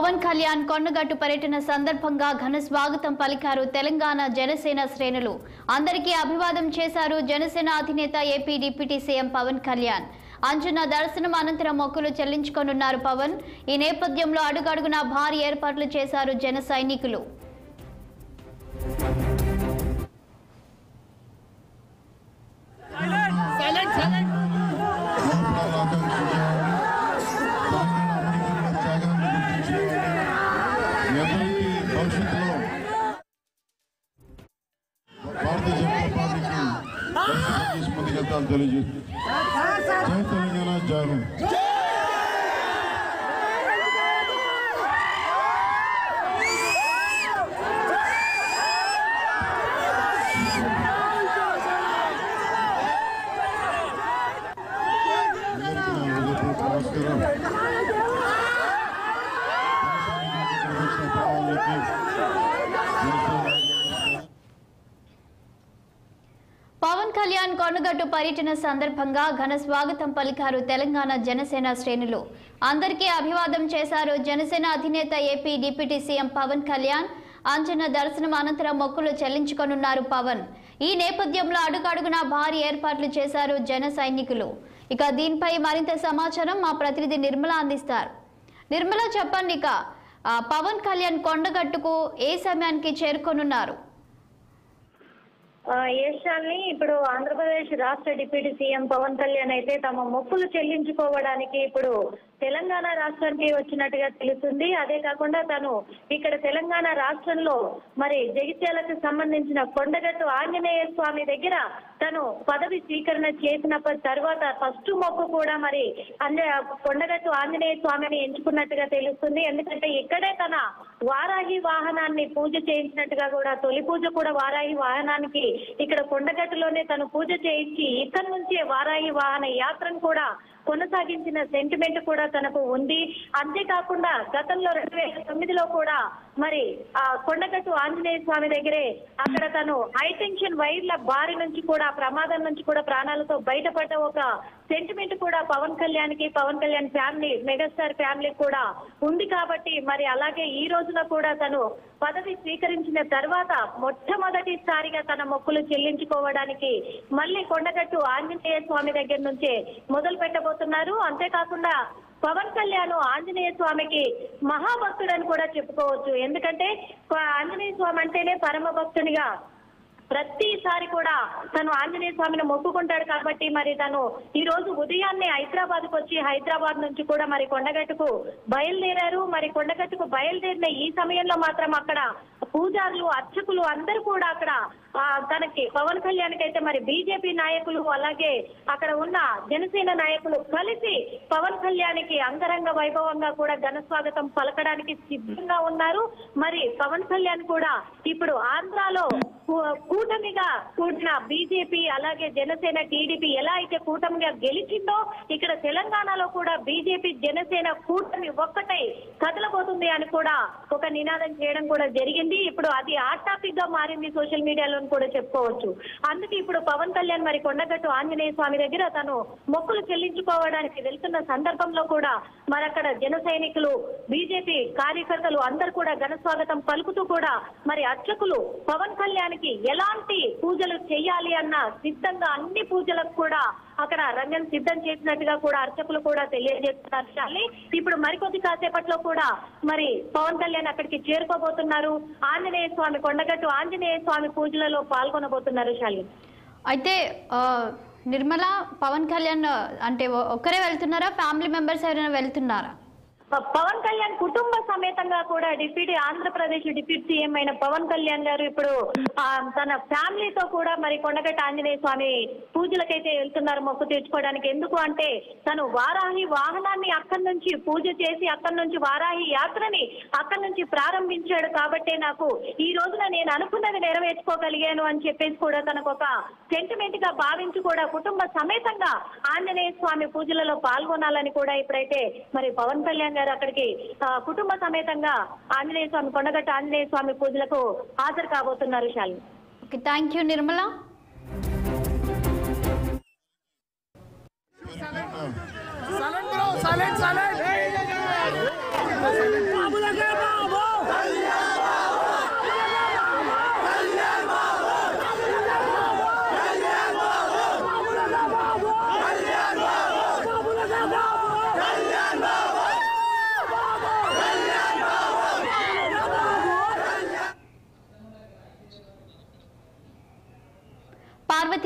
పవన్ కళ్యాణ్ కొండగట్టు పర్యటన సందర్భంగా ఘన స్వాగతం పలికారు తెలంగాణ జనసేన శ్రేణులు. అందరికీ అభివాదం చేశారు జనసేన అధినేత AP deputy CM Pawan Kalyan. Anjanna దర్శనం అనంతరం మొక్కులు చెల్లించుకోనున్నారు పవన్. ఈ నేపథ్యంలో అడుగడుగునా భారీ ఏర్పాట్లు చేశారు జన సైనికులు. भारतीय जनता पार्टी की जय तेलंगाना जय हिंद। పవన్ కళ్యాణ్ కొండగట్టు పర్యటన సందర్భంగా ఘన స్వాగతం పలికారు తెలంగాణ జనసేన శ్రేణులు. అందరికీ అభివాదం చేశారు జనసేన అధినేత AP deputy CM Pawan Kalyan. Anjanna దర్శనం అనంతరం మొక్కులు చెల్లించుకోనున్నారు పవన్. ఈ నేపథ్యంలో అడుగడుగునా భారీ ఏర్పాట్లు చేశారు జన సైనికులు. ఇక దీనిపై మరింత సమాచారం మా ప్రతినిధి నిర్మల అందిస్తారు. నిర్మల, చెప్పండి, ఇక పవన్ కళ్యాణ్ కొండగట్టుకు ఏ సమయానికి చేరుకోనున్నారు? ఏషాల్ని ఇప్పుడు ఆంధ్రప్రదేశ్ రాష్ట్ర డిప్యూటీ సీఎం పవన్ కళ్యాణ్ అయితే తమ మొక్కులు చెల్లించుకోవడానికి ఇప్పుడు తెలంగాణ రాష్ట్రానికి వచ్చినట్టుగా తెలుస్తుంది. అదే కాకుండా తను ఇక్కడ తెలంగాణ రాష్ట్రంలో మరి జగిత్యాలకు సంబంధించిన కొండగట్టు ఆంజనేయ స్వామి దగ్గర తను పదవి స్వీకరణ చేసిన తర్వాత ఫస్ట్ మొక్కు కూడా మరి కొండగట్టు ఆంజనేయ స్వామిని ఎంచుకున్నట్టుగా తెలుస్తుంది. ఎందుకంటే ఇక్కడే తన వారాహి వాహనాన్ని పూజ చేయించినట్టుగా కూడా తొలి పూజ కూడా వారాహి వాహనానికి ఇక్కడ కొండగట్టులోనే తను పూజ చేయించి ఇక్కడ నుంచే వారాహి వాహన యాత్రను కూడా కొనసాగించిన సెంటిమెంట్ కూడా తనకు ఉంది. అంతేకాకుండా గతంలో 2009లో కూడా మరి ఆ కొండగట్టు ఆంజనేయ స్వామి దగ్గరే అక్కడ తను హైటెన్షన్ వైర్ల బారి నుంచి కూడా ప్రమాదం నుంచి కూడా ప్రాణాలతో బయటపడ్డ ఒక సెంటిమెంట్ కూడా Pawan Kalyan family megastar family కూడా ఉంది. కాబట్టి మరి అలాగే ఈ రోజున కూడా తను పదవి స్వీకరించిన తర్వాత మొట్టమొదటిసారిగా తన మొక్కులు చెల్లించుకోవడానికి మళ్ళీ కొండగట్టు ఆంజనేయ స్వామి దగ్గర నుంచే మొదలు పెట్టబోతున్నారు. అంతేకాకుండా పవన్ కళ్యాణ్ ఆంజనేయ స్వామికి మహాభక్తుడని కూడా చెప్పుకోవచ్చు. ఎందుకంటే ఆంజనేయ స్వామి అంటేనే పరమ భక్తునిగా ప్రతిసారి కూడా తను ఆంజనేయ స్వామిని మొక్కుకుంటాడు. కాబట్టి మరి తను ఈ రోజు ఉదయాన్నే హైదరాబాద్కు వచ్చి హైదరాబాద్ నుంచి కూడా మరి కొండగట్టుకు బయలుదేరారు. మరి కొండగట్టుకు బయలుదేరిన ఈ సమయంలో మాత్రం అక్కడ పూజారులు అర్చకులు అందరూ కూడా అక్కడ తనకి పవన్ కళ్యాణ్కి అయితే మరి బీజేపీ నాయకులు అలాగే అక్కడ ఉన్న జనసేన నాయకులు కలిసి పవన్ కళ్యాణ్కి అంగరంగ వైభవంగా కూడా ఘన స్వాగతం పలకడానికి సిద్ధంగా ఉన్నారు. మరి పవన్ కళ్యాణ్ కూడా ఇప్పుడు ఆంధ్రాలో కూటమిగా కూడిన బీజేపీ అలాగే జనసేన టీడీపీ ఎలా అయితే కూటమిగా గెలిచిందో ఇక్కడ తెలంగాణలో కూడా బీజేపీ జనసేన కూటమి ఒక్కటై కదలబోతుంది అని కూడా ఒక నినాదం చేయడం కూడా జరిగింది. ఇప్పుడు అది హాట్ టాపిక్ గా మారింది సోషల్ మీడియాలో కూడా చెప్పుకోవచ్చు. అందుకే ఇప్పుడు పవన్ కళ్యాణ్ మరి కొండగట్టు ఆంజనేయ స్వామి దగ్గర తను మొక్కులు చెల్లించుకోవడానికి వెళ్తున్న సందర్భంలో కూడా మరి అక్కడ జన సైనికులు బీజేపీ కార్యకర్తలు అందరూ కూడా ఘన స్వాగతం పలుకుతూ కూడా మరి అర్చకులు పవన్ కళ్యాణ్ ఎలాంటి పూజలు చేయాలి అన్న సిద్ధంగా అన్ని పూజలకు కూడా అక్కడ రంగం సిద్ధం చేసినట్టుగా కూడా అర్చకులు కూడా తెలియజేస్తున్నారు. ఇప్పుడు మరికొద్ది కాసేపట్లో కూడా మరి పవన్ కళ్యాణ్ అక్కడికి చేరుకోబోతున్నారు. ఆంజనేయ స్వామి కొండగట్టు ఆంజనేయ స్వామి పూజలలో పాల్గొనబోతున్నారు. శాలి, అయితే నిర్మల, పవన్ కళ్యాణ్ అంటే ఒక్కరే వెళ్తున్నారా, ఫ్యామిలీ మెంబర్స్ ఎవరైనా వెళ్తున్నారా? పవన్ కళ్యాణ్ కుటుంబ సమేతంగా కూడా ఆంధ్రప్రదేశ్ డిప్యూటీ సీఎం అయిన పవన్ కళ్యాణ్ గారు ఇప్పుడు తన ఫ్యామిలీతో కూడా మరి కొండగట్టు ఆంజనేయ స్వామి పూజలకైతే వెళ్తున్నారు మొక్కు తీర్చుకోవడానికి. ఎందుకు అంటే తను వారాహి వాహనాన్ని అక్కడి నుంచి పూజ చేసి అక్కడి నుంచి వారాహి యాత్రని అక్కడి నుంచి ప్రారంభించాడు. కాబట్టి నాకు ఈ రోజున నేను అనుకున్నది నెరవేర్చుకోగలిగాను అని చెప్పేసి కూడా తనకు ఒక సెంటిమెంట్ గా భావించి కూడా కుటుంబ సమేతంగా ఆంజనేయ స్వామి పూజలలో పాల్గొనాలని కూడా ఇప్పుడైతే మరి పవన్ కళ్యాణ్ గారు అక్కడికి కుటుంబ సమేతంగా ఆంజనేయ స్వామి కొండగట్టు ఆంజనేయ స్వామి పూజలకు హాజరు కాబోతున్నారు. Shali, thank you Nirmala. Silent, bro. Silent.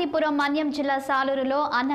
Parvathipuram Manyam జిల్లా సాలూరులో అన్న